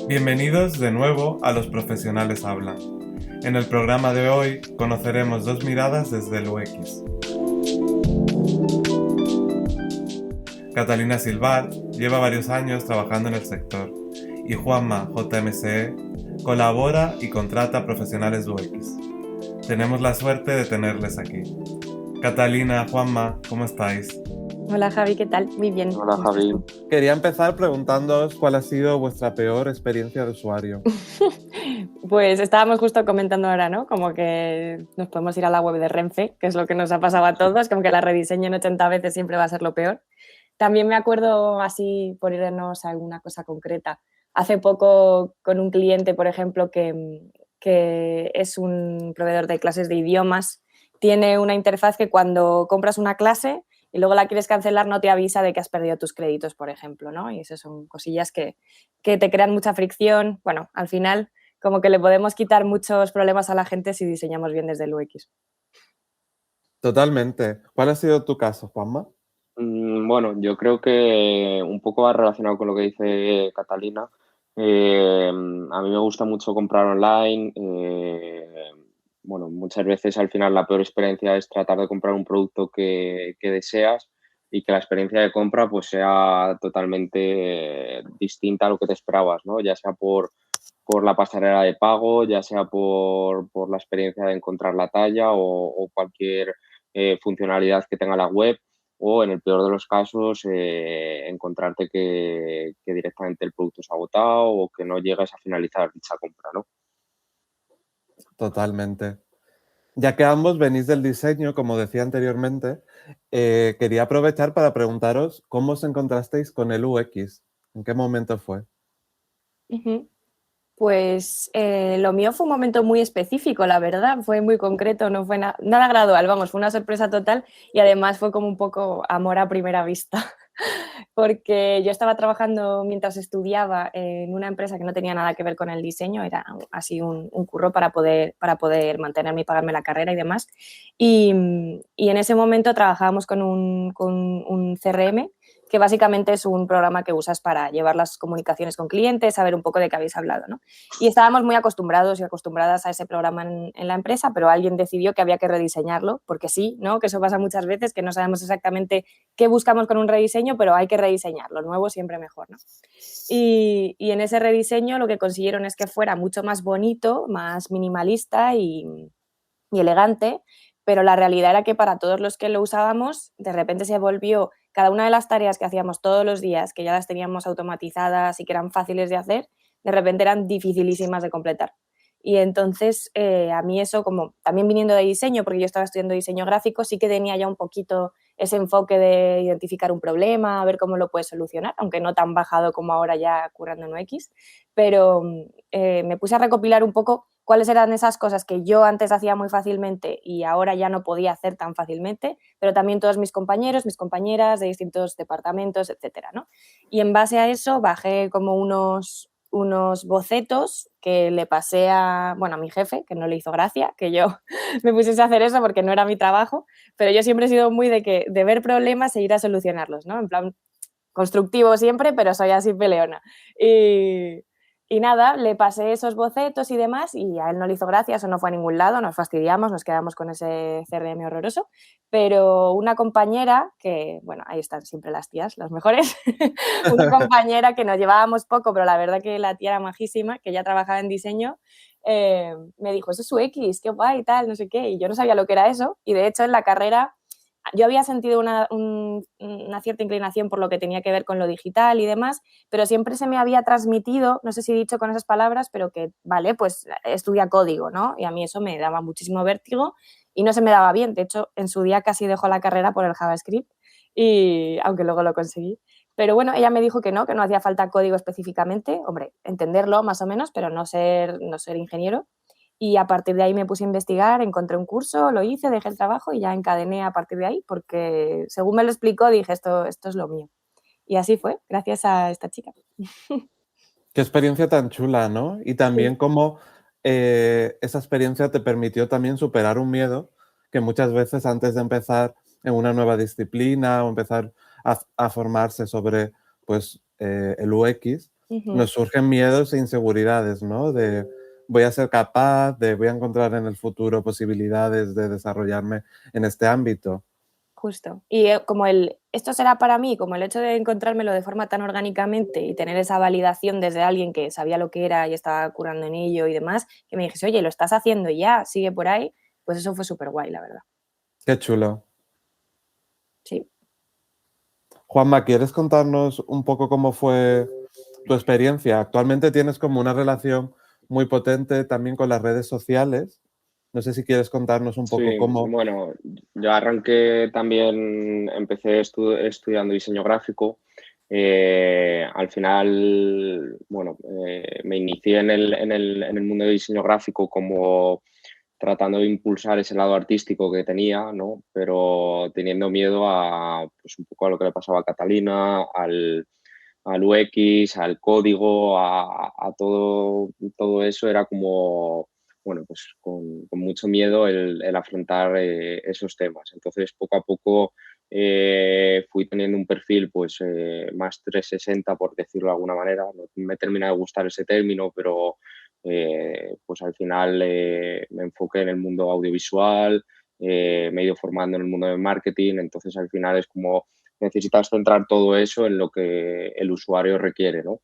Bienvenidos de nuevo a Los Profesionales Hablan. En el programa de hoy conoceremos dos miradas desde el UX. Catalina Silvat lleva varios años trabajando en el sector y Juanma JMSE colabora y contrata profesionales UX. Tenemos la suerte de tenerles aquí. Catalina, Juanma, ¿cómo estáis? Hola Javi, ¿qué tal? Muy bien. Hola Javi. Quería empezar preguntándoos cuál ha sido vuestra peor experiencia de usuario. Pues estábamos justo comentando ahora, ¿no? Como que nos podemos ir a la web de Renfe, que es lo que nos ha pasado a todos, como que la rediseñen 80 veces siempre va a ser lo peor. También me acuerdo, así por irnos a alguna cosa concreta, hace poco con un cliente, por ejemplo, que es un proveedor de clases de idiomas, tiene una interfaz que cuando compras una clase y luego la quieres cancelar no te avisa de que has perdido tus créditos, por ejemplo, ¿no? Y esas son cosillas que te crean mucha fricción. Bueno, al final como que le podemos quitar muchos problemas a la gente si diseñamos bien desde el UX. Totalmente. ¿Cuál ha sido tu caso, Juanma? Bueno, yo creo que un poco va relacionado con lo que dice Catalina. A mí me gusta mucho comprar online. Bueno, muchas veces al final la peor experiencia es tratar de comprar un producto que deseas y que la experiencia de compra pues sea totalmente distinta a lo que te esperabas, ¿no? Ya sea por la pasarela de pago, ya sea por la experiencia de encontrar la talla o cualquier funcionalidad que tenga la web, o en el peor de los casos encontrarte que directamente el producto se ha agotado o que no llegas a finalizar dicha compra, ¿no? Totalmente. Ya que ambos venís del diseño, como decía anteriormente, quería aprovechar para preguntaros cómo os encontrasteis con el UX. ¿En qué momento fue? Uh-huh. Pues lo mío fue un momento muy específico, la verdad, fue muy concreto, no fue nada gradual, vamos, fue una sorpresa total y además fue como un poco amor a primera vista, porque yo estaba trabajando mientras estudiaba en una empresa que no tenía nada que ver con el diseño, era así un curro para poder mantenerme y pagarme la carrera y demás. Y en ese momento trabajábamos con un CRM, que básicamente es un programa que usas para llevar las comunicaciones con clientes, saber un poco de qué habéis hablado, ¿no? Y estábamos muy acostumbrados y acostumbradas a ese programa en la empresa, pero alguien decidió que había que rediseñarlo, porque sí, ¿no? Que eso pasa muchas veces, que no sabemos exactamente qué buscamos con un rediseño, pero hay que rediseñarlo, nuevo siempre mejor, ¿no? Y en ese rediseño lo que consiguieron es que fuera mucho más bonito, más minimalista y elegante, pero la realidad era que para todos los que lo usábamos, de repente se volvió cada una de las tareas que hacíamos todos los días, que ya las teníamos automatizadas y que eran fáciles de hacer, de repente eran dificilísimas de completar. Y entonces a mí eso, como también viniendo de diseño, porque yo estaba estudiando diseño gráfico, sí que tenía ya un poquito ese enfoque de identificar un problema, ver cómo lo puedes solucionar, aunque no tan bajado como ahora ya currando en UX, pero me puse a recopilar un poco cuáles eran esas cosas que yo antes hacía muy fácilmente y ahora ya no podía hacer tan fácilmente, pero también todos mis compañeros, mis compañeras de distintos departamentos, etcétera, ¿no? Y en base a eso bajé como unos bocetos que le pasé a mi jefe, que no le hizo gracia, que yo me pusiese a hacer eso porque no era mi trabajo, pero yo siempre he sido muy de ver problemas e ir a solucionarlos, ¿no? En plan, constructivo siempre, pero soy así peleona. Y nada, le pasé esos bocetos y demás y a él no le hizo gracia, eso no fue a ningún lado, nos fastidiamos, nos quedamos con ese CRM horroroso, pero una compañera, que bueno, ahí están siempre las tías, las mejores, una compañera que nos llevábamos poco, pero la verdad que la tía era majísima, que ya trabajaba en diseño, me dijo, eso es UX, qué guay y tal, no sé qué, y yo no sabía lo que era eso, y de hecho en la carrera yo había sentido una cierta inclinación por lo que tenía que ver con lo digital y demás, pero siempre se me había transmitido, no sé si he dicho con esas palabras, pero que, vale, pues estudia código, ¿no? Y a mí eso me daba muchísimo vértigo y no se me daba bien. De hecho, en su día casi dejó la carrera por el JavaScript, y aunque luego lo conseguí. Pero bueno, ella me dijo que no hacía falta código específicamente, hombre, entenderlo más o menos, pero no ser ingeniero. Y a partir de ahí me puse a investigar, encontré un curso, lo hice, dejé el trabajo y ya encadené a partir de ahí porque según me lo explicó dije esto es lo mío. Y así fue, gracias a esta chica. Qué experiencia tan chula, ¿no? Y también Sí. cómo esa experiencia te permitió también superar un miedo que muchas veces antes de empezar en una nueva disciplina o empezar a formarse sobre pues, el UX, Ujú. nos surgen miedos e inseguridades, ¿no? De voy a ser capaz, de voy a encontrar en el futuro posibilidades de desarrollarme en este ámbito. Justo. Y como esto será para mí, como el hecho de encontrármelo de forma tan orgánicamente y tener esa validación desde alguien que sabía lo que era y estaba curando en ello y demás, que me dijese, oye, lo estás haciendo ya, sigue por ahí, pues eso fue súper guay, la verdad. Qué chulo. Sí. Juanma, ¿quieres contarnos un poco cómo fue tu experiencia? Actualmente tienes como una relación muy potente también con las redes sociales. No sé si quieres contarnos un poco Sí, cómo. bueno, yo arranqué también, empecé estudiando diseño gráfico. Al final, bueno, me inicié en el mundo de diseño gráfico como tratando de impulsar ese lado artístico que tenía, ¿no? Pero teniendo miedo a, pues un poco a lo que le pasaba a Catalina, al UX, al código, a todo eso, era como, bueno, pues con mucho miedo el afrontar esos temas. Entonces, poco a poco fui teniendo un perfil pues más 360, por decirlo de alguna manera. No me termina de gustar ese término, pero pues al final me enfoqué en el mundo audiovisual, me he ido formando en el mundo del marketing, entonces al final es como necesitas centrar todo eso en lo que el usuario requiere, ¿no?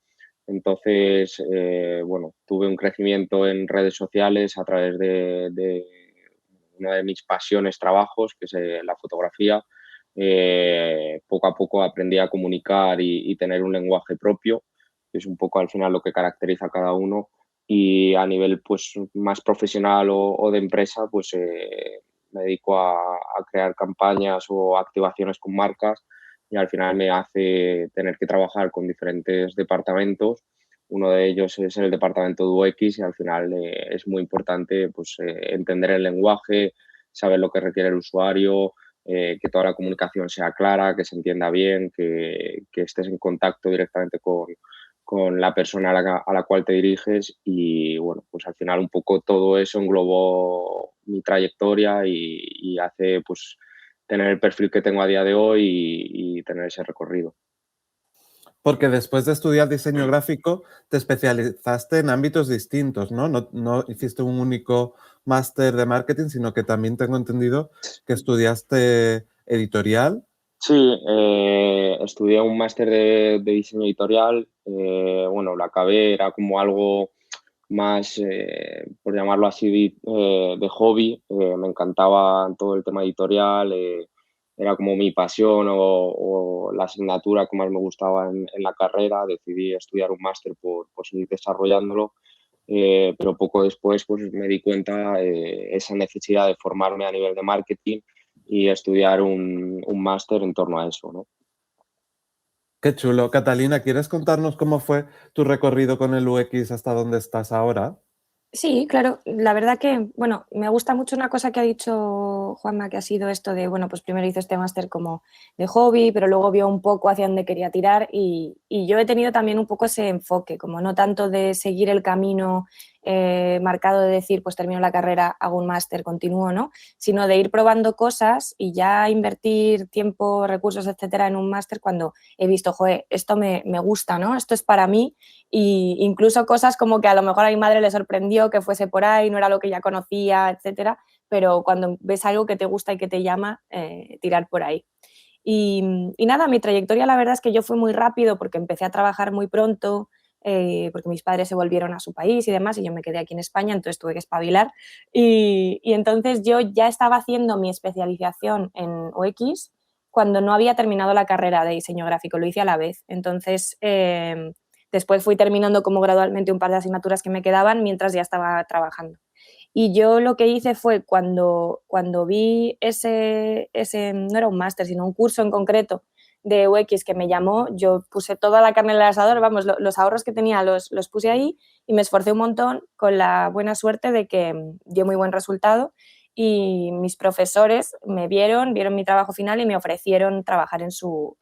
Entonces, bueno, tuve un crecimiento en redes sociales a través de una de mis pasiones, trabajos, que es la fotografía. Poco a poco aprendí a comunicar y tener un lenguaje propio, que es un poco al final lo que caracteriza a cada uno. Y a nivel pues más profesional o de empresa, pues me dedico a crear campañas o activaciones con marcas y al final me hace tener que trabajar con diferentes departamentos. Uno de ellos es el departamento de UX y al final es muy importante pues, entender el lenguaje, saber lo que requiere el usuario, que toda la comunicación sea clara, que se entienda bien, que estés en contacto directamente con la persona a la cual te diriges y bueno, pues al final un poco todo eso englobó mi trayectoria y hace pues tener el perfil que tengo a día de hoy y tener ese recorrido. Porque después de estudiar diseño gráfico, te especializaste en ámbitos distintos, ¿no? No hiciste un único máster de marketing, sino que también tengo entendido que estudiaste editorial. Sí, estudié un máster de diseño editorial, bueno, lo acabé, era como algo más, por llamarlo así, de hobby. Me encantaba todo el tema editorial, era como mi pasión o la asignatura que más me gustaba en la carrera. Decidí estudiar un máster por seguir desarrollándolo, pero poco después pues, me di cuenta esa necesidad de formarme a nivel de marketing y estudiar un máster en torno a eso, ¿no? Qué chulo. Catalina, ¿quieres contarnos cómo fue tu recorrido con el UX hasta dónde estás ahora? Sí, claro. La verdad que, bueno, me gusta mucho una cosa que ha dicho Juanma, que ha sido esto de, bueno, pues primero hizo este máster como de hobby, pero luego vio un poco hacia dónde quería tirar y yo he tenido también un poco ese enfoque, como no tanto de seguir el camino marcado de decir, pues termino la carrera, hago un máster, continúo, ¿no? Sino de ir probando cosas y ya invertir tiempo, recursos, etcétera, en un máster cuando he visto, joder, esto me gusta, ¿no? Esto es para mí. Y incluso cosas como que a lo mejor a mi madre le sorprendió que fuese por ahí, no era lo que ya conocía, etcétera, pero cuando ves algo que te gusta y que te llama, tirar por ahí. Y nada, mi trayectoria la verdad es que yo fui muy rápido porque empecé a trabajar muy pronto, porque mis padres se volvieron a su país y demás, y yo me quedé aquí en España, entonces tuve que espabilar. Y entonces yo ya estaba haciendo mi especialización en UX cuando no había terminado la carrera de diseño gráfico, lo hice a la vez. Entonces, después fui terminando como gradualmente un par de asignaturas que me quedaban mientras ya estaba trabajando. Y yo lo que hice fue cuando vi ese, no era un máster, sino un curso en concreto de UX que me llamó, yo puse toda la carne en el asador, vamos, los ahorros que tenía los puse ahí y me esforcé un montón con la buena suerte de que dio muy buen resultado y mis profesores vieron mi trabajo final y me ofrecieron trabajar en su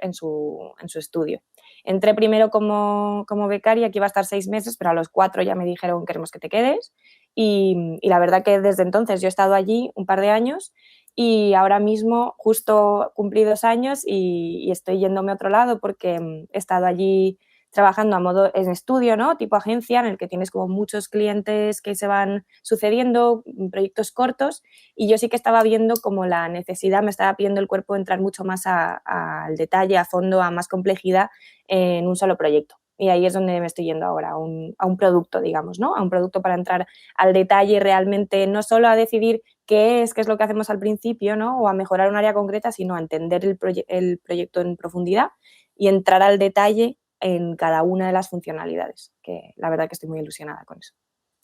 estudio. Entré primero como becaria, que iba a estar 6 meses, pero a los 4 ya me dijeron queremos que te quedes y la verdad que desde entonces yo he estado allí un par de años y ahora mismo justo cumplí 2 años y estoy yéndome a otro lado porque he estado allí trabajando a modo en estudio, ¿no? Tipo agencia, en el que tienes como muchos clientes que se van sucediendo, proyectos cortos, y yo sí que estaba viendo como la necesidad, me estaba pidiendo el cuerpo entrar mucho más al detalle, a fondo, a más complejidad en un solo proyecto. Y ahí es donde me estoy yendo ahora, a un producto, digamos, ¿no? A un producto para entrar al detalle realmente, no solo a decidir qué es lo que hacemos al principio, ¿no? O a mejorar un área concreta, sino a entender el proyecto en profundidad y entrar al detalle en cada una de las funcionalidades, que la verdad que estoy muy ilusionada con eso.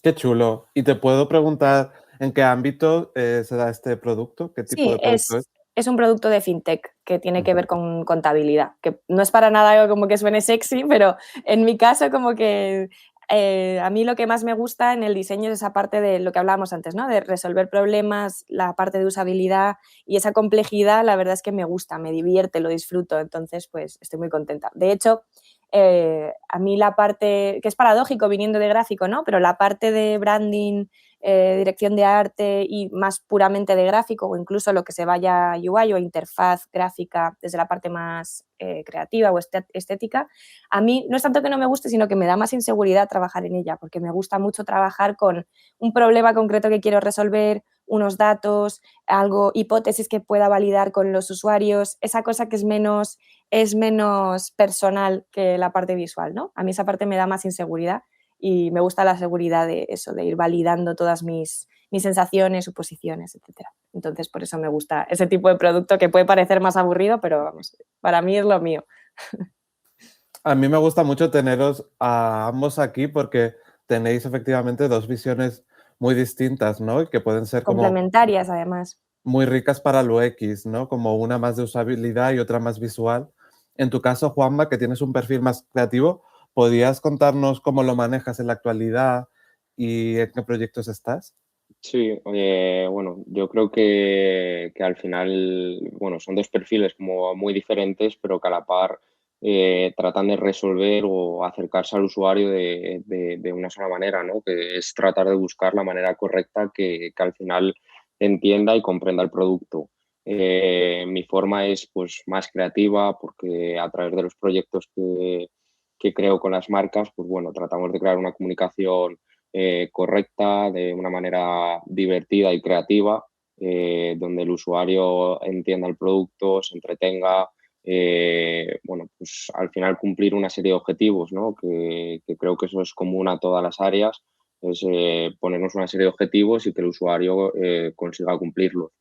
Qué chulo. Y te puedo preguntar en qué ámbito se da este producto, qué tipo Sí, de producto es. es un producto de fintech que tiene que ver con contabilidad, que no es para nada como que suene sexy, pero en mi caso como que a mí lo que más me gusta en el diseño es esa parte de lo que hablábamos antes, ¿no? De resolver problemas, la parte de usabilidad y esa complejidad, la verdad es que me gusta, me divierte, lo disfruto, entonces pues estoy muy contenta. De hecho, a mí la parte, que es paradójico viniendo de gráfico, ¿no? Pero la parte de branding, dirección de arte y más puramente de gráfico, o incluso lo que se vaya a UI o interfaz gráfica desde la parte más creativa o estética, a mí no es tanto que no me guste, sino que me da más inseguridad trabajar en ella, porque me gusta mucho trabajar con un problema concreto que quiero resolver, unos datos, algo, hipótesis que pueda validar con los usuarios, esa cosa que es menos personal que la parte visual, ¿no? A mí esa parte me da más inseguridad y me gusta la seguridad de eso, de ir validando todas mis sensaciones, suposiciones, etcétera. Entonces, por eso me gusta ese tipo de producto que puede parecer más aburrido, pero vamos, para mí es lo mío. A mí me gusta mucho teneros a ambos aquí porque tenéis efectivamente dos visiones muy distintas, ¿no? Y que pueden ser como Complementarias, además. muy ricas para el UX, ¿no? Como una más de usabilidad y otra más visual. En tu caso, Juanma, que tienes un perfil más creativo, ¿podrías contarnos cómo lo manejas en la actualidad y en qué proyectos estás? Sí, bueno, yo creo que al final, bueno, son dos perfiles como muy diferentes, pero que a la par tratan de resolver o acercarse al usuario de una sola manera, ¿no? Que es tratar de buscar la manera correcta que al final entienda y comprenda el producto. Mi forma es pues más creativa porque a través de los proyectos que creo con las marcas, pues bueno, tratamos de crear una comunicación correcta, de una manera divertida y creativa, donde el usuario entienda el producto, se entretenga, bueno, pues al final cumplir una serie de objetivos, ¿no? Que creo que eso es común a todas las áreas, es ponernos una serie de objetivos y que el usuario consiga cumplirlos.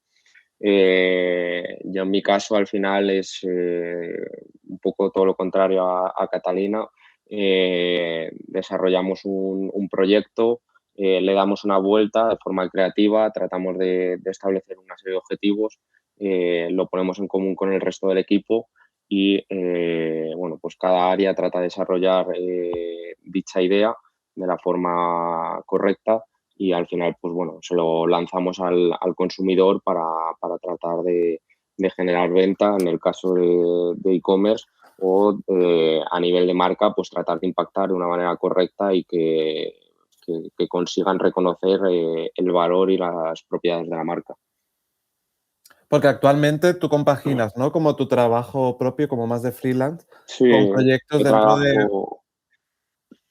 Yo en mi caso al final es un poco todo lo contrario a Catalina. Desarrollamos un proyecto, le damos una vuelta de forma creativa, tratamos de establecer una serie de objetivos, lo ponemos en común con el resto del equipo y bueno, pues cada área trata de desarrollar dicha idea de la forma correcta y al final, pues bueno, se lo lanzamos al consumidor para tratar de generar venta en el caso de e-commerce o a nivel de marca, pues tratar de impactar de una manera correcta y que consigan reconocer el valor y las propiedades de la marca. Porque actualmente tú compaginas, ¿no? Como tu trabajo propio, como más de freelance, con Sí, proyectos yo dentro de... trabajo,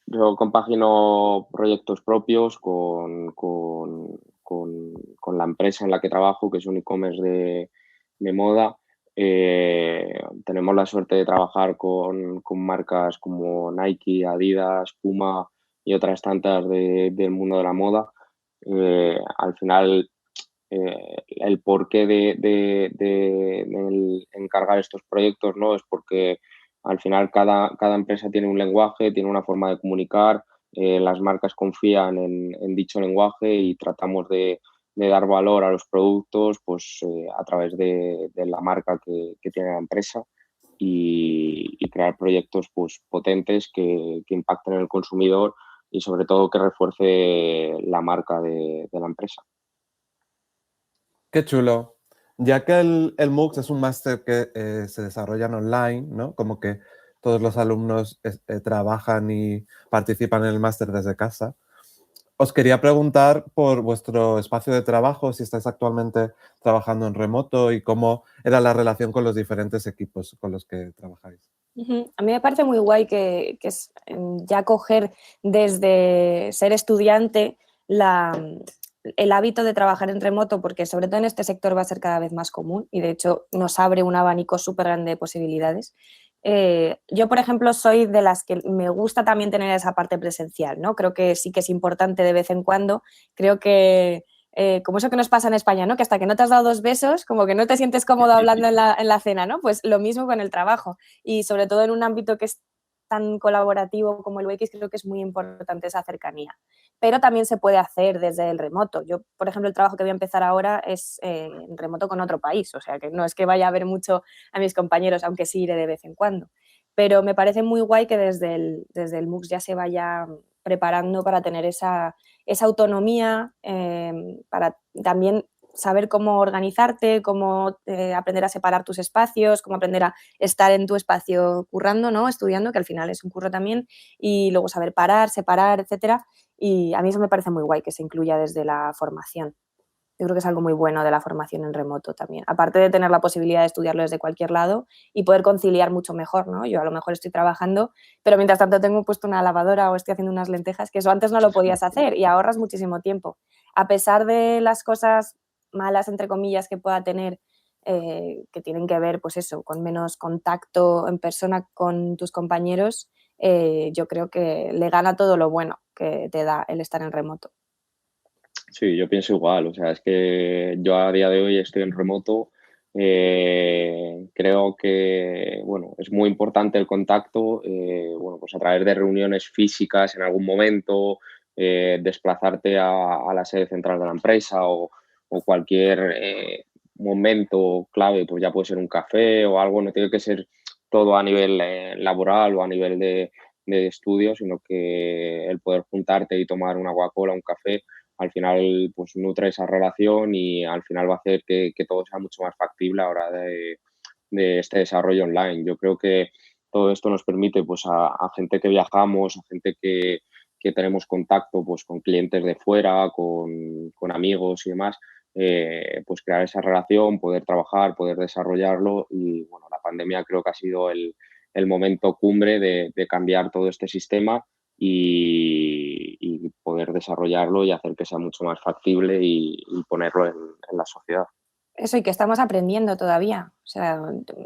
yo compagino proyectos propios con la empresa en la que trabajo, que es un e-commerce de moda. Tenemos la suerte de trabajar con marcas como Nike, Adidas, Puma y otras tantas del mundo de la moda. Al final, el porqué del encargar estos proyectos, ¿no? Es porque al final cada empresa tiene un lenguaje, tiene una forma de comunicar, las marcas confían en dicho lenguaje y tratamos de dar valor a los productos pues, a través de la marca que tiene la empresa y crear proyectos pues, potentes que impacten en el consumidor y sobre todo que refuerce la marca de la empresa. Qué chulo. Ya que el MOOC es un máster que se desarrollan online, ¿no? Como que todos los alumnos trabajan y participan en el máster desde casa. Os quería preguntar por vuestro espacio de trabajo, si estáis actualmente trabajando en remoto y cómo era la relación con los diferentes equipos con los que trabajáis. Ujú. A mí me parece muy guay que es, ya coger desde ser estudiante el hábito de trabajar en remoto, porque sobre todo en este sector va a ser cada vez más común y de hecho nos abre un abanico súper grande de posibilidades. Yo, por ejemplo, soy de las que me gusta también tener esa parte presencial, ¿no? Creo que sí que es importante de vez en cuando. Creo que como eso que nos pasa en España, ¿no? Que hasta que no te has dado 2 besos, como que no te sientes cómodo hablando en la cena, ¿no? Pues lo mismo con el trabajo. Y sobre todo en un ámbito que es tan colaborativo como el UX, creo que es muy importante esa cercanía. Pero también se puede hacer desde el remoto. Yo, por ejemplo, el trabajo que voy a empezar ahora es en remoto con otro país, o sea que no es que vaya a ver mucho a mis compañeros, aunque sí iré de vez en cuando. Pero me parece muy guay que desde el MOOC ya se vaya preparando para tener esa autonomía, para también saber cómo organizarte, cómo aprender a separar tus espacios, cómo aprender a estar en tu espacio currando, ¿no? Estudiando, que al final es un curro también, y luego saber parar, separar, etcétera. Y a mí eso me parece muy guay que se incluya desde la formación. Yo creo que es algo muy bueno de la formación en remoto también. Aparte de tener la posibilidad de estudiarlo desde cualquier lado y poder conciliar mucho mejor, ¿no? Yo a lo mejor estoy trabajando, pero mientras tanto tengo puesto una lavadora o estoy haciendo unas lentejas, que eso antes no lo podías hacer y ahorras muchísimo tiempo. A pesar de las cosas malas, entre comillas, que pueda tener, que tienen que ver, pues eso, con menos contacto en persona con tus compañeros, yo creo que le gana todo lo bueno que te da el estar en remoto. Sí, yo pienso igual. O sea, es que yo a día de hoy estoy en remoto. Creo que, bueno, es muy importante el contacto, bueno, pues a través de reuniones físicas en algún momento, desplazarte a la sede central de la empresa o cualquier momento clave, pues ya puede ser un café o algo, no tiene que ser todo a nivel laboral o a nivel de estudio, sino que el poder juntarte y tomar una Coca-Cola, un café, al final pues nutre esa relación y al final va a hacer que todo sea mucho más factible a la hora de este desarrollo online. Yo creo que todo esto nos permite pues a gente que viajamos, a gente que tenemos contacto pues con clientes de fuera, con amigos y demás, pues crear esa relación, poder trabajar, poder desarrollarlo y bueno, la pandemia creo que ha sido el momento cumbre de cambiar todo este sistema y poder desarrollarlo y hacer que sea mucho más factible y ponerlo en la sociedad. Eso, y que estamos aprendiendo todavía. O sea,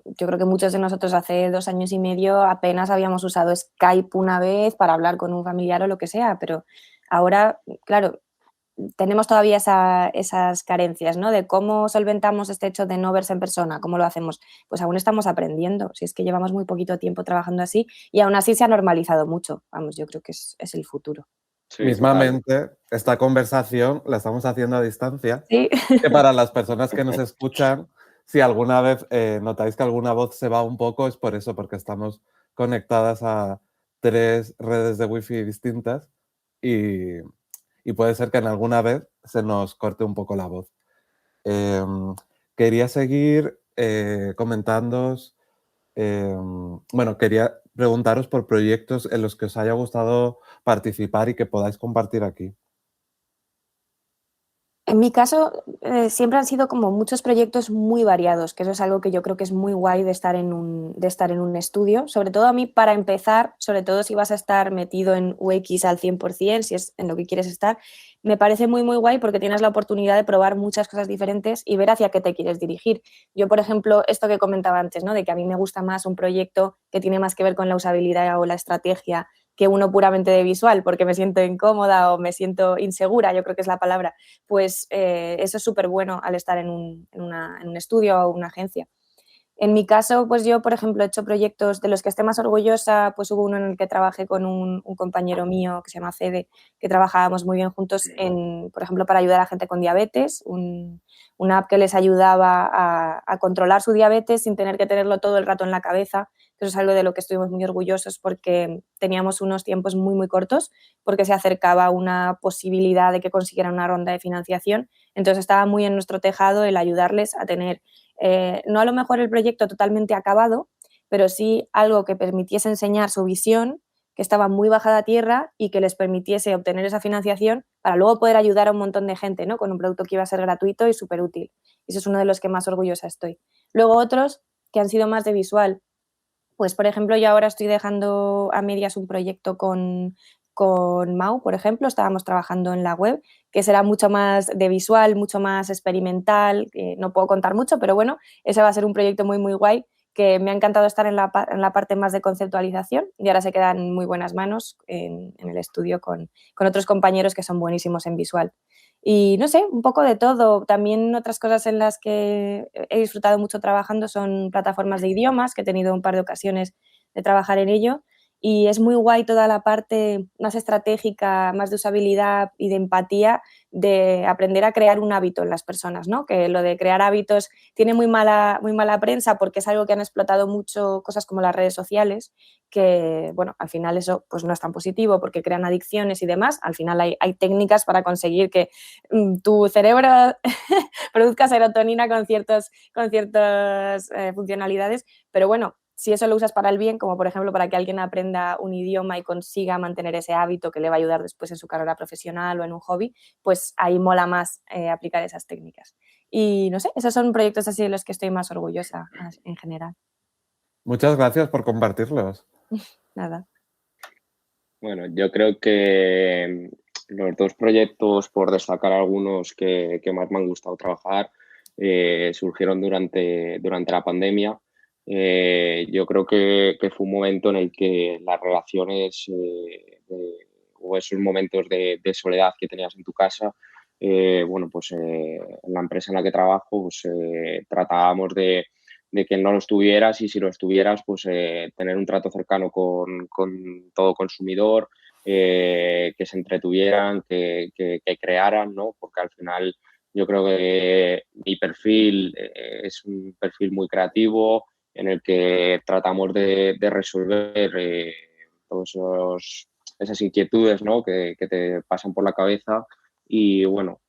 yo creo que muchos de nosotros hace 2 años y medio apenas habíamos usado Skype una vez para hablar con un familiar o lo que sea, pero ahora, claro, tenemos todavía esas carencias, ¿no? De cómo solventamos este hecho de no verse en persona, cómo lo hacemos. Pues aún estamos aprendiendo, si es que llevamos muy poquito tiempo trabajando así y aún así se ha normalizado mucho. Vamos, yo creo que es el futuro. Sí, total. Mismamente, esta conversación la estamos haciendo a distancia, Sí. que para las personas que nos escuchan, si alguna vez notáis que alguna voz se va un poco, es por eso, porque estamos conectadas a 3 redes de wifi distintas y, y puede ser que en alguna vez se nos corte un poco la voz. Quería seguir comentándoos, bueno, quería preguntaros por proyectos en los que os haya gustado participar y que podáis compartir aquí. En mi caso, siempre han sido como muchos proyectos muy variados, que eso es algo que yo creo que es muy guay de estar en un estudio. Sobre todo a mí, para empezar, sobre todo si vas a estar metido en UX al 100%, si es en lo que quieres estar, me parece muy, muy guay porque tienes la oportunidad de probar muchas cosas diferentes y ver hacia qué te quieres dirigir. Yo, por ejemplo, esto que comentaba antes, ¿no? De que a mí me gusta más un proyecto que tiene más que ver con la usabilidad o la estrategia que uno puramente de visual, porque me siento incómoda o me siento insegura, yo creo que es la palabra, pues eso es súper bueno al estar en un estudio o una agencia. En mi caso, pues yo, por ejemplo, he hecho proyectos de los que esté más orgullosa, pues hubo uno en el que trabajé con un compañero mío que se llama Fede, que trabajábamos muy bien juntos, por ejemplo, para ayudar a gente con diabetes, una app que les ayudaba a controlar su diabetes sin tener que tenerlo todo el rato en la cabeza. Eso es algo de lo que estuvimos muy orgullosos porque teníamos unos tiempos muy, muy cortos, porque se acercaba una posibilidad de que consiguieran una ronda de financiación. Entonces estaba muy en nuestro tejado el ayudarles a tener no a lo mejor el proyecto totalmente acabado, pero sí algo que permitiese enseñar su visión, que estaba muy bajada a tierra y que les permitiese obtener esa financiación para luego poder ayudar a un montón de gente, ¿no? Con un producto que iba a ser gratuito y súper útil. Eso es uno de los que más orgullosa estoy. Luego otros que han sido más de visual, Pues, por ejemplo, yo ahora estoy dejando a medias un proyecto con Mau, por ejemplo, estábamos trabajando en la web, que será mucho más de visual, mucho más experimental, no puedo contar mucho, pero bueno, ese va a ser un proyecto muy, muy guay, que me ha encantado estar en la parte más de conceptualización y ahora se queda en muy buenas manos en el estudio con otros compañeros que son buenísimos en visual. Y no sé, un poco de todo. También otras cosas en las que he disfrutado mucho trabajando son plataformas de idiomas, que he tenido un par de ocasiones de trabajar en ello. Y es muy guay toda la parte más estratégica, más de usabilidad y de empatía, de aprender a crear un hábito en las personas, ¿no? Que lo de crear hábitos tiene muy mala prensa porque es algo que han explotado mucho cosas como las redes sociales, que, bueno, al final eso pues no es tan positivo porque crean adicciones y demás. Al final hay técnicas para conseguir que tu cerebro produzca serotonina con ciertas funcionalidades, pero bueno, si eso lo usas para el bien, como por ejemplo para que alguien aprenda un idioma y consiga mantener ese hábito que le va a ayudar después en su carrera profesional o en un hobby, pues ahí mola más aplicar esas técnicas. Y no sé, esos son proyectos así de los que estoy más orgullosa en general. Muchas gracias por compartirlos. Nada. Bueno, yo creo que los dos proyectos, por destacar algunos que más me han gustado trabajar, surgieron durante la pandemia. Yo creo que fue un momento en el que las relaciones o esos momentos de soledad que tenías en tu casa, bueno, pues en la empresa en la que trabajo, pues tratábamos de que no los tuvieras y si los tuvieras, pues tener un trato cercano con todo consumidor, que se entretuvieran, que crearan, ¿no? Porque al final yo creo que mi perfil es un perfil muy creativo en el que tratamos de resolver todas esas inquietudes, ¿no? que te pasan por la cabeza. Y bueno,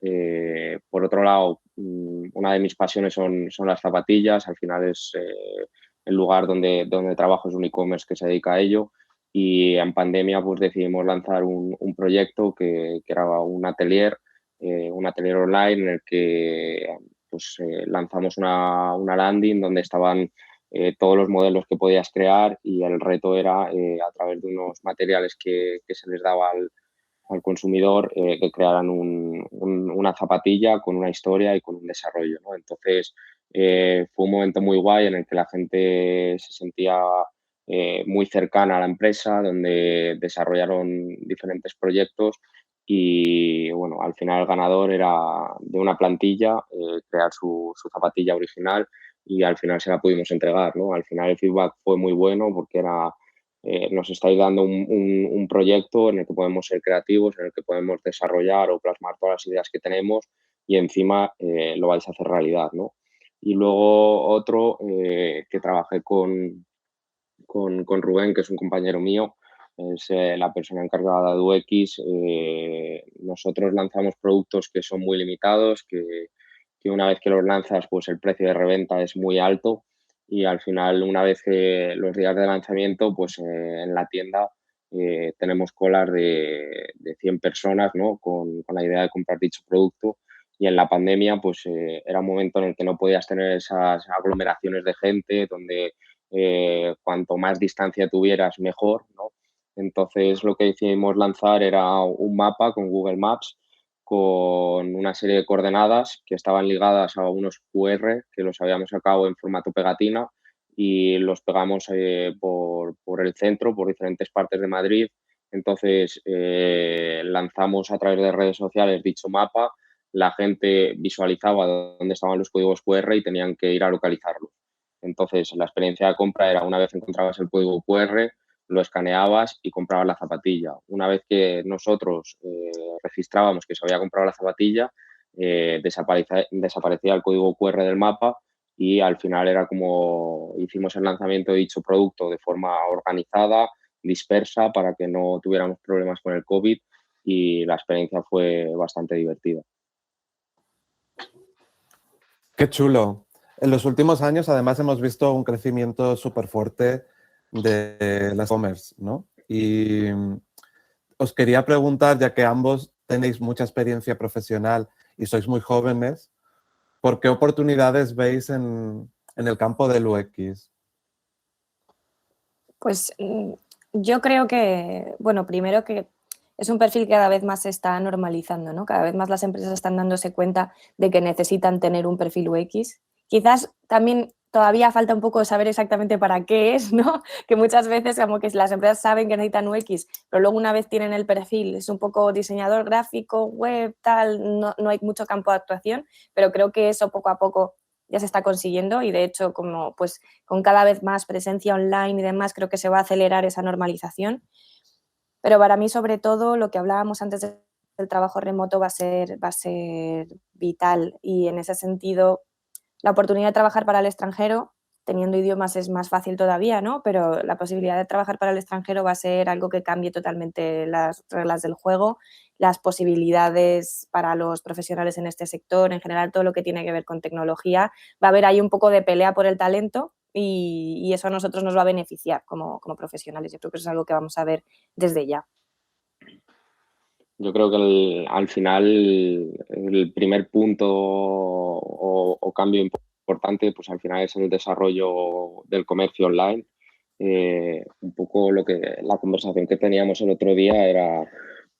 por otro lado, una de mis pasiones son las zapatillas. Al final es el lugar donde trabajo, es un e-commerce que se dedica a ello. Y en pandemia pues decidimos lanzar un proyecto que era un atelier online en el que pues, lanzamos una landing donde estaban todos los modelos que podías crear y el reto era a través de unos materiales que se les daba al consumidor que crearan una zapatilla con una historia y con un desarrollo, ¿no? Entonces fue un momento muy guay en el que la gente se sentía muy cercana a la empresa, donde desarrollaron diferentes proyectos y bueno, al final el ganador era de una plantilla crear su zapatilla original y al final se la pudimos entregar, ¿no? Al final el feedback fue muy bueno porque nos estáis dando un proyecto en el que podemos ser creativos, en el que podemos desarrollar o plasmar todas las ideas que tenemos y encima lo vais a hacer realidad, ¿no? Y luego otro que trabajé con Rubén, que es un compañero mío, es la persona encargada de UX. Nosotros lanzamos productos que son muy limitados, que una vez que los lanzas, pues el precio de reventa es muy alto y al final, una vez que los días de lanzamiento, pues en la tienda tenemos colas de 100 personas, ¿no? Con la idea de comprar dicho producto y en la pandemia, pues era un momento en el que no podías tener esas aglomeraciones de gente donde cuanto más distancia tuvieras, mejor, ¿no? Entonces lo que decidimos lanzar era un mapa con Google Maps con una serie de coordenadas que estaban ligadas a unos QR que los habíamos sacado en formato pegatina y los pegamos por el centro, por diferentes partes de Madrid. Entonces lanzamos a través de redes sociales dicho mapa, la gente visualizaba dónde estaban los códigos QR y tenían que ir a localizarlos. Entonces, la experiencia de compra era una vez encontrabas el código QR, lo escaneabas y comprabas la zapatilla. Una vez que nosotros registrábamos que se había comprado la zapatilla, desaparecía el código QR del mapa y al final era como hicimos el lanzamiento de dicho producto de forma organizada, dispersa, para que no tuviéramos problemas con el COVID y la experiencia fue bastante divertida. Qué chulo. En los últimos años, además, hemos visto un crecimiento súper fuerte de las e-commerce, ¿no? Y os quería preguntar, ya que ambos tenéis mucha experiencia profesional y sois muy jóvenes, ¿por qué oportunidades veis en el campo del UX? Pues yo creo que, bueno, primero que es un perfil que cada vez más se está normalizando, ¿no? Cada vez más las empresas están dándose cuenta de que necesitan tener un perfil UX. Quizás también todavía falta un poco saber exactamente para qué es, ¿no? Que muchas veces como que las empresas saben que necesitan UX, pero luego una vez tienen el perfil, es un poco diseñador gráfico, web, tal, no hay mucho campo de actuación, pero creo que eso poco a poco ya se está consiguiendo y de hecho como pues con cada vez más presencia online y demás creo que se va a acelerar esa normalización. Pero para mí, sobre todo, lo que hablábamos antes del trabajo remoto va a ser vital y en ese sentido la oportunidad de trabajar para el extranjero, teniendo idiomas es más fácil todavía, ¿no? Pero la posibilidad de trabajar para el extranjero va a ser algo que cambie totalmente las reglas del juego, las posibilidades para los profesionales en este sector, en general todo lo que tiene que ver con tecnología. Va a haber ahí un poco de pelea por el talento y eso a nosotros nos va a beneficiar como profesionales. Yo creo que eso es algo que vamos a ver desde ya. Yo creo que al final el primer punto o cambio importante, pues al final es el desarrollo del comercio online. Un poco la conversación que teníamos el otro día era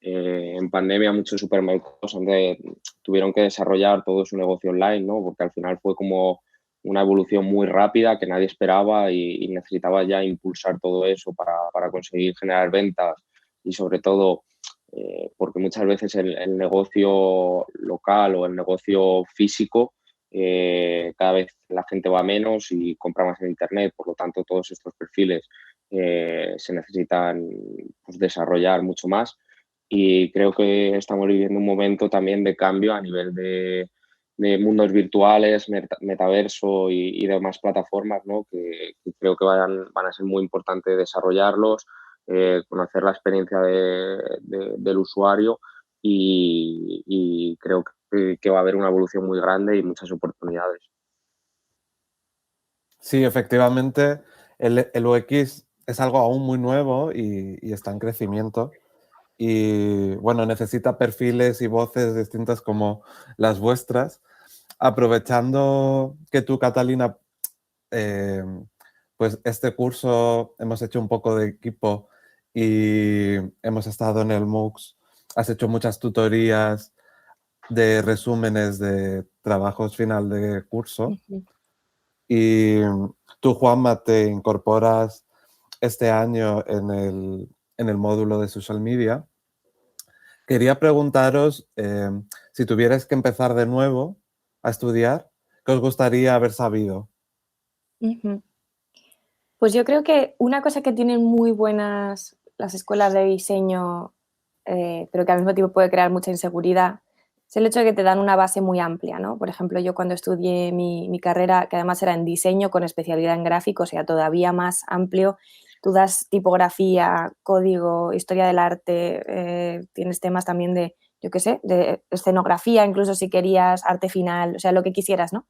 en pandemia muchos supermercados donde tuvieron que desarrollar todo su negocio online, ¿no? Porque al final fue como una evolución muy rápida que nadie esperaba y necesitaba ya impulsar todo eso para conseguir generar ventas y sobre todo porque muchas veces el negocio local o el negocio físico cada vez la gente va menos y compra más en Internet, por lo tanto todos estos perfiles se necesitan pues, desarrollar mucho más y creo que estamos viviendo un momento también de cambio a nivel de mundos virtuales, metaverso y demás plataformas, ¿no? que creo que van a ser muy importantes desarrollarlos, conocer la experiencia del usuario y creo que va a haber una evolución muy grande y muchas oportunidades. Sí, efectivamente, el UX es algo aún muy nuevo y está en crecimiento. Y bueno, necesita perfiles y voces distintas como las vuestras. Aprovechando que tú, Catalina, eh, pues este curso hemos hecho un poco de equipo y hemos estado en el MOOCs, has hecho muchas tutorías de resúmenes de trabajos final de curso y tú, Juanma, te incorporas este año en el módulo de social media. Quería preguntaros si tuvierais que empezar de nuevo a estudiar, ¿qué os gustaría haber sabido? Ujú. Pues yo creo que una cosa que tienen muy buenas las escuelas de diseño, pero que al mismo tiempo puede crear mucha inseguridad, es el hecho de que te dan una base muy amplia, ¿no? Por ejemplo, yo cuando estudié mi carrera, que además era en diseño con especialidad en gráficos, o sea, todavía más amplio, tú das tipografía, código, historia del arte, tienes temas también de, yo qué sé, de escenografía, incluso si querías arte final, o sea, lo que quisieras, ¿no?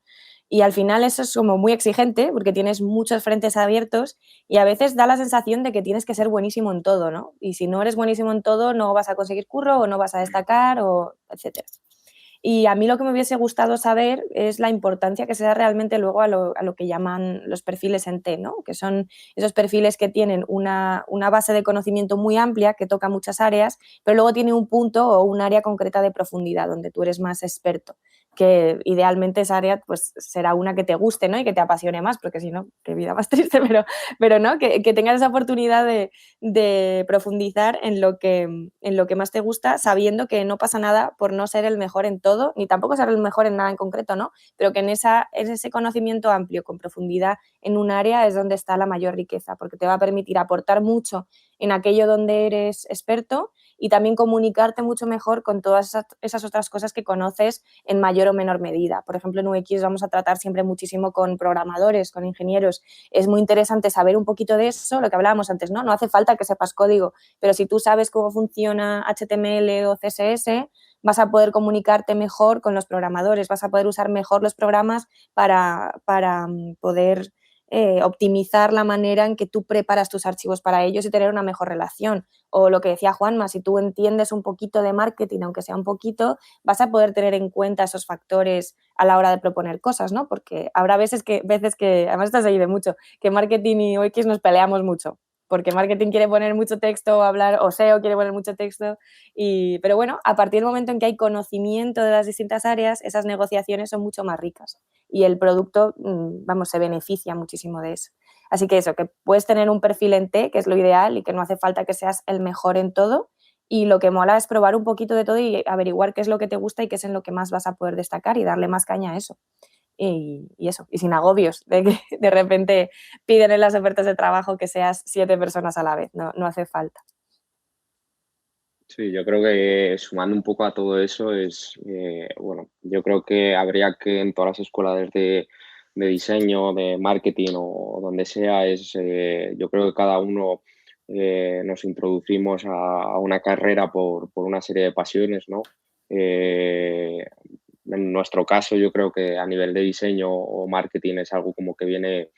Y al final eso es como muy exigente porque tienes muchos frentes abiertos y a veces da la sensación de que tienes que ser buenísimo en todo, ¿no? Y si no eres buenísimo en todo no vas a conseguir curro o no vas a destacar o etcétera. Y a mí lo que me hubiese gustado saber es la importancia que se da realmente luego a lo que llaman los perfiles en T, ¿no? Que son esos perfiles que tienen una base de conocimiento muy amplia, que toca muchas áreas, pero luego tiene un punto o un área concreta de profundidad donde tú eres más experto, que idealmente esa área pues será una que te guste, ¿no? Y que te apasione más, porque si no, qué vida más triste, pero ¿no? Que tengas esa oportunidad de profundizar en lo que más te gusta, sabiendo que no pasa nada por no ser el mejor en todo, ni tampoco ser el mejor en nada en concreto, ¿no? Pero que en ese conocimiento amplio, con profundidad en un área, es donde está la mayor riqueza, porque te va a permitir aportar mucho en aquello donde eres experto y también comunicarte mucho mejor con todas esas otras cosas que conoces en mayor o menor medida. Por ejemplo, en UX vamos a tratar siempre muchísimo con programadores, con ingenieros. Es muy interesante saber un poquito de eso, lo que hablábamos antes, ¿no? No hace falta que sepas código, pero si tú sabes cómo funciona HTML o CSS, vas a poder comunicarte mejor con los programadores, vas a poder usar mejor los programas para poder optimizar la manera en que tú preparas tus archivos para ellos y tener una mejor relación. O lo que decía Juanma, si tú entiendes un poquito de marketing, aunque sea un poquito, vas a poder tener en cuenta esos factores a la hora de proponer cosas, ¿no? Porque habrá veces que además esto se dice mucho, que marketing y UX nos peleamos mucho, porque marketing quiere poner mucho texto o hablar, o SEO quiere poner mucho texto, pero bueno, a partir del momento en que hay conocimiento de las distintas áreas, esas negociaciones son mucho más ricas y el producto, vamos, se beneficia muchísimo de eso. Así que eso, que puedes tener un perfil en T, que es lo ideal y que no hace falta que seas el mejor en todo, y lo que mola es probar un poquito de todo y averiguar qué es lo que te gusta y qué es en lo que más vas a poder destacar y darle más caña a eso. Y eso, y sin agobios de que de repente piden en las ofertas de trabajo que seas 7 personas a la vez, no hace falta. Sí, yo creo que sumando un poco a todo eso bueno, yo creo que habría que en todas las escuelas de diseño, de marketing o donde sea, yo creo que cada uno nos introducimos a una carrera por una serie de pasiones, ¿no? En nuestro caso, yo creo que a nivel de diseño o marketing es algo como que viene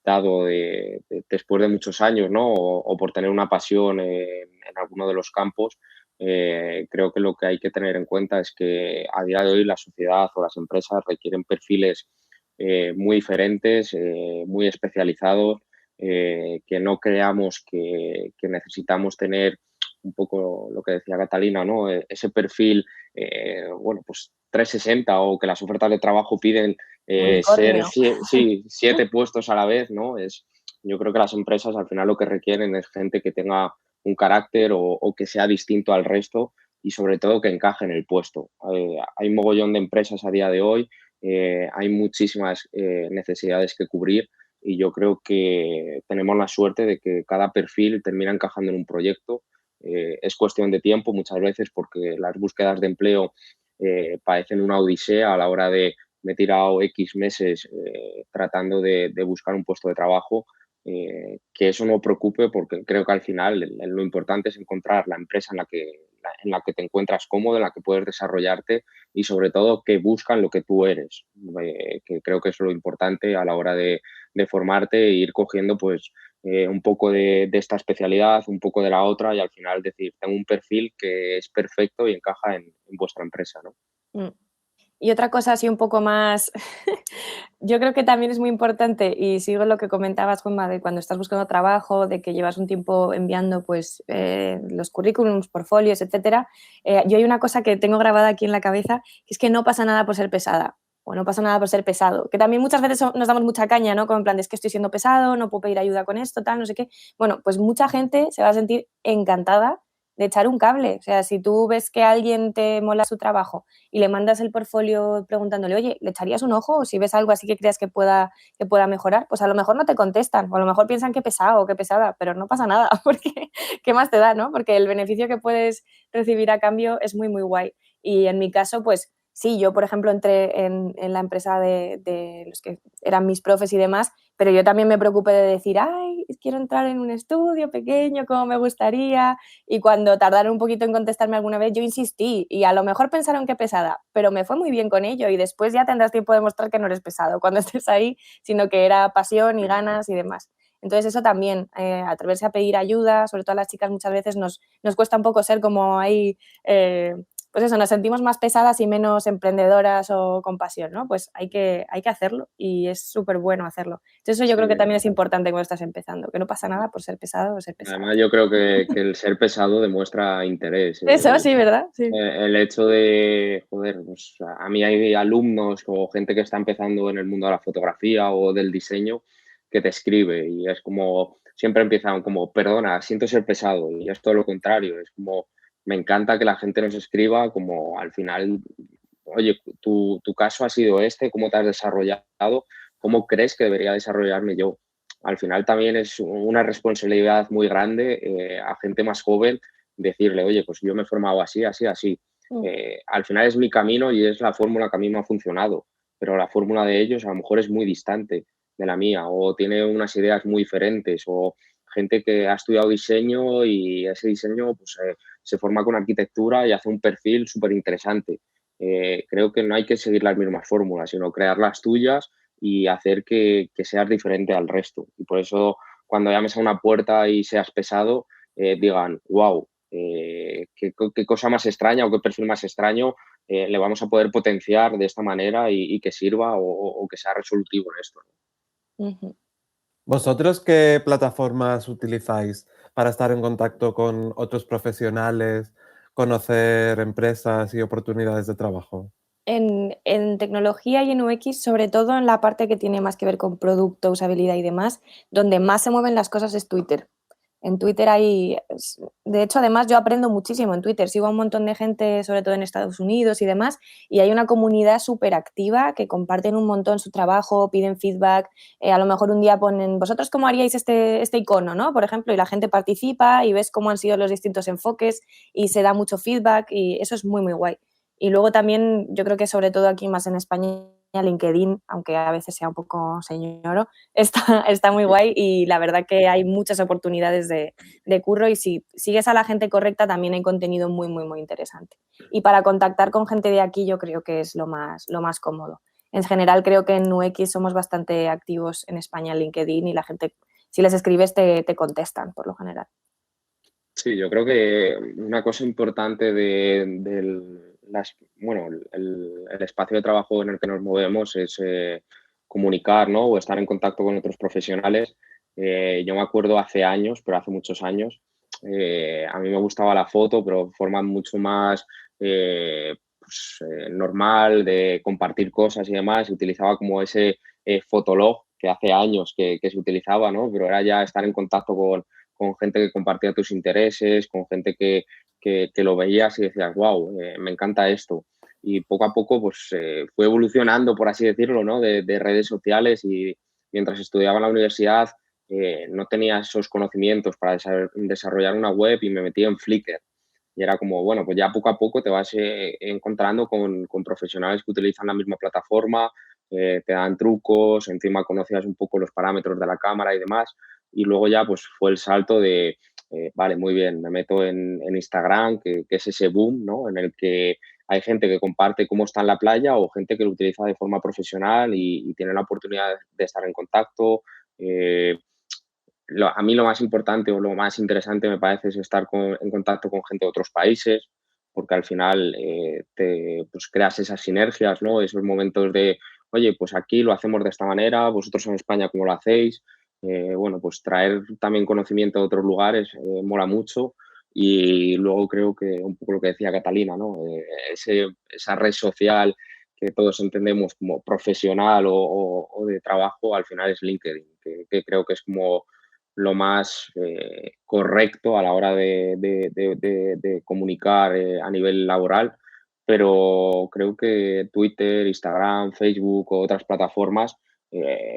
dado después de muchos años, ¿no? O por tener una pasión en alguno de los campos. Creo que lo que hay que tener en cuenta es que a día de hoy la sociedad o las empresas requieren perfiles muy diferentes, muy especializados, que no creamos que necesitamos tener un poco lo que decía Catalina, ¿no? Ese perfil, bueno, pues 360 o que las ofertas de trabajo piden ser Unicornio. sí, 7 puestos a la vez, ¿no? Yo creo que las empresas al final lo que requieren es gente que tenga un carácter o que sea distinto al resto y sobre todo que encaje en el puesto. Hay un mogollón de empresas a día de hoy, hay muchísimas necesidades que cubrir y yo creo que tenemos la suerte de que cada perfil termina encajando en un proyecto. Es cuestión de tiempo muchas veces porque las búsquedas de empleo parecen una odisea a la hora de me he tirado X meses tratando de buscar un puesto de trabajo, que eso no preocupe porque creo que al final lo importante es encontrar la empresa en la que te encuentras cómodo, en la que puedes desarrollarte y sobre todo que buscan lo que tú eres, que creo que es lo importante a la hora de formarte e ir cogiendo pues un poco de esta especialidad, un poco de la otra y al final decir, tengo un perfil que es perfecto y encaja en vuestra empresa, ¿no? Mm. Y otra cosa así un poco más, yo creo que también es muy importante, y sigo lo que comentabas, Juanma, de cuando estás buscando trabajo, de que llevas un tiempo enviando pues, los currículums, portfolios, etcétera. Yo hay una cosa que tengo grabada aquí en la cabeza, que es que no pasa nada por ser pesada, o no pasa nada por ser pesado, que también muchas veces nos damos mucha caña, ¿no? Como en plan de es que estoy siendo pesado, no puedo pedir ayuda con esto, tal, no sé qué. Bueno, pues mucha gente se va a sentir encantada de echar un cable. O sea, si tú ves que alguien te mola su trabajo y le mandas el portfolio preguntándole, oye, ¿le echarías un ojo? O si ves algo así que creas que pueda mejorar, pues a lo mejor no te contestan, o a lo mejor piensan que pesado o que pesada, pero no pasa nada, porque ¿qué más te da, no? Porque el beneficio que puedes recibir a cambio es muy, muy guay. Y en mi caso, pues sí, yo, por ejemplo, entré en la empresa de los que eran mis profes y demás, pero yo también me preocupé de decir, ay, quiero entrar en un estudio pequeño, como me gustaría, y cuando tardaron un poquito en contestarme alguna vez, yo insistí y a lo mejor pensaron que pesada, pero me fue muy bien con ello y después ya tendrás tiempo de demostrar que no eres pesado cuando estés ahí, sino que era pasión y ganas y demás. Entonces eso también, atreverse a pedir ayuda, sobre todo a las chicas muchas veces nos cuesta un poco ser como ahí, pues eso, nos sentimos más pesadas y menos emprendedoras o con pasión, ¿no? Pues hay que hacerlo y es súper bueno hacerlo. Entonces eso yo creo que Sí. también es importante cuando estás empezando, que no pasa nada por ser pesado o ser pesada. Además, yo creo que el ser pesado demuestra interés. Eso sí, ¿verdad? Sí. El hecho de, joder, pues a mí hay alumnos o gente que está empezando en el mundo de la fotografía o del diseño que te escribe y es como, siempre empiezan como, perdona, siento ser pesado y es todo lo contrario, es como, me encanta que la gente nos escriba como al final, oye, tu caso ha sido este, ¿cómo te has desarrollado? ¿Cómo crees que debería desarrollarme yo? Al final también es una responsabilidad muy grande a gente más joven decirle, oye, pues yo me he formado así, así, así. Mm. Al final es mi camino y es la fórmula que a mí me ha funcionado, pero la fórmula de ellos a lo mejor es muy distante de la mía o tiene unas ideas muy diferentes o gente que ha estudiado diseño y ese diseño pues, se forma con arquitectura y hace un perfil súper interesante. Creo que no hay que seguir las mismas fórmulas, sino crear las tuyas y hacer que seas diferente al resto. Y por eso cuando llames a una puerta y seas pesado, digan, wow, qué cosa más extraña o qué perfil más extraño le vamos a poder potenciar de esta manera y que sirva o que sea resolutivo en esto, ¿no? Ujú. ¿Vosotros qué plataformas utilizáis para estar en contacto con otros profesionales, conocer empresas y oportunidades de trabajo? En tecnología y en UX, sobre todo en la parte que tiene más que ver con producto, usabilidad y demás, donde más se mueven las cosas es Twitter. En Twitter de hecho, además yo aprendo muchísimo en Twitter, sigo a un montón de gente, sobre todo en Estados Unidos y demás, y hay una comunidad súper activa que comparten un montón su trabajo, piden feedback, a lo mejor un día ponen, ¿vosotros cómo haríais este icono, no? Por ejemplo, y la gente participa y ves cómo han sido los distintos enfoques y se da mucho feedback y eso es muy, muy guay. Y luego también, yo creo que sobre todo aquí más en España, LinkedIn, aunque a veces sea un poco señoro, está muy guay y la verdad que hay muchas oportunidades de curro y si sigues a la gente correcta también hay contenido muy, muy, muy interesante. Y para contactar con gente de aquí yo creo que es lo más cómodo. En general creo que en UX somos bastante activos en España en LinkedIn y la gente, si les escribes, te contestan por lo general. Sí, yo creo que una cosa importante bueno, el espacio de trabajo en el que nos movemos es comunicar, ¿no? O estar en contacto con otros profesionales. Yo me acuerdo hace años, pero hace muchos años, a mí me gustaba la foto, pero de forma mucho más normal, de compartir cosas y demás. Y utilizaba como ese fotolog que hace años que se utilizaba, ¿no? Pero era ya estar en contacto con gente que compartía tus intereses, con gente que lo veías y decías, wow, me encanta esto. Y poco a poco pues fue evolucionando, por así decirlo, ¿no? De redes sociales y mientras estudiaba en la universidad no tenía esos conocimientos para desarrollar una web y me metí en Flickr. Y era como, bueno, pues ya poco a poco te vas encontrando con profesionales que utilizan la misma plataforma, te dan trucos, encima conocías un poco los parámetros de la cámara y demás. Y luego ya pues fue el salto de, vale, muy bien, me meto en Instagram, que es ese boom, ¿no? En el que hay gente que comparte cómo está en la playa o gente que lo utiliza de forma profesional y tiene la oportunidad de estar en contacto. Eh, a mí lo más importante o lo más interesante me parece es estar en contacto con gente de otros países, porque al final te pues, creas esas sinergias, ¿no? Esos momentos de, oye, pues aquí lo hacemos de esta manera, vosotros en España cómo lo hacéis. Bueno, pues traer también conocimiento de otros lugares mola mucho y luego creo que un poco lo que decía Catalina, ¿no? Esa red social que todos entendemos como profesional o de trabajo, al final es LinkedIn, que creo que es como lo más correcto a la hora de comunicar a nivel laboral, pero creo que Twitter, Instagram, Facebook o otras plataformas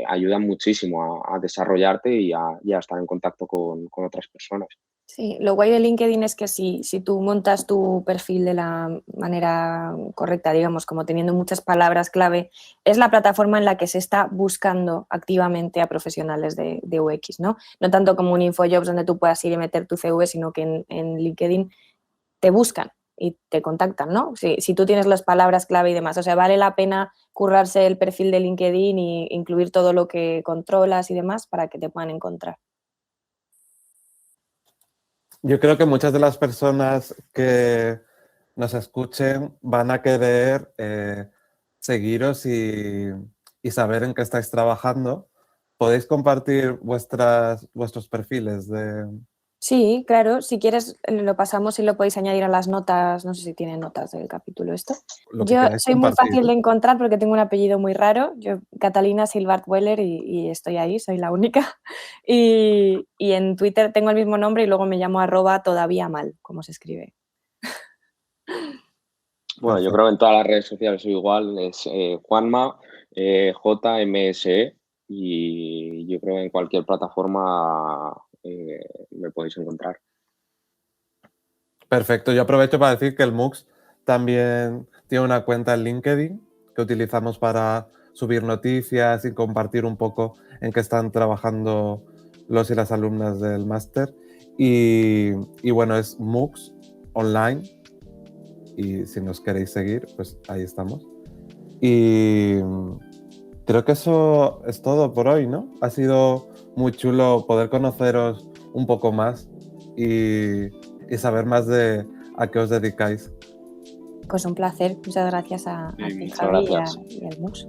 ayudan muchísimo a desarrollarte y a estar en contacto con otras personas. Sí, lo guay de LinkedIn es que si tú montas tu perfil de la manera correcta, digamos, como teniendo muchas palabras clave, es la plataforma en la que se está buscando activamente a profesionales de UX, ¿no? No tanto como un InfoJobs donde tú puedas ir y meter tu CV, sino que en LinkedIn te buscan y te contactan, ¿no? Si tú tienes las palabras clave y demás. O sea, vale la pena currarse el perfil de LinkedIn e incluir todo lo que controlas y demás para que te puedan encontrar. Yo creo que muchas de las personas que nos escuchen van a querer seguiros y saber en qué estáis trabajando. ¿Podéis compartir vuestros perfiles de Sí, claro, si quieres lo pasamos y lo podéis añadir a las notas, no sé si tiene notas del capítulo esto. lo que Yo queráis soy muy compartir? fácil de encontrar porque tengo un apellido muy raro, yo Catalina Silvart Weller y estoy ahí, soy la única. Y en Twitter tengo el mismo nombre y luego me llamo @todavía mal, como se escribe. Bueno, yo Perfecto. creo que en todas las redes sociales soy igual, es Juanma, JMSE, y yo creo que en cualquier plataforma me podéis encontrar. Perfecto. Yo aprovecho para decir que el MOOCs también tiene una cuenta en LinkedIn que utilizamos para subir noticias y compartir un poco en qué están trabajando los y las alumnas del máster. Y bueno, es MOOCs online y si nos queréis seguir, pues ahí estamos. Y creo que eso es todo por hoy, ¿no? Ha sido muy chulo poder conoceros un poco más y saber más de a qué os dedicáis. Pues un placer, muchas gracias a Sí, ti, muchas Javi, gracias. y al MUS.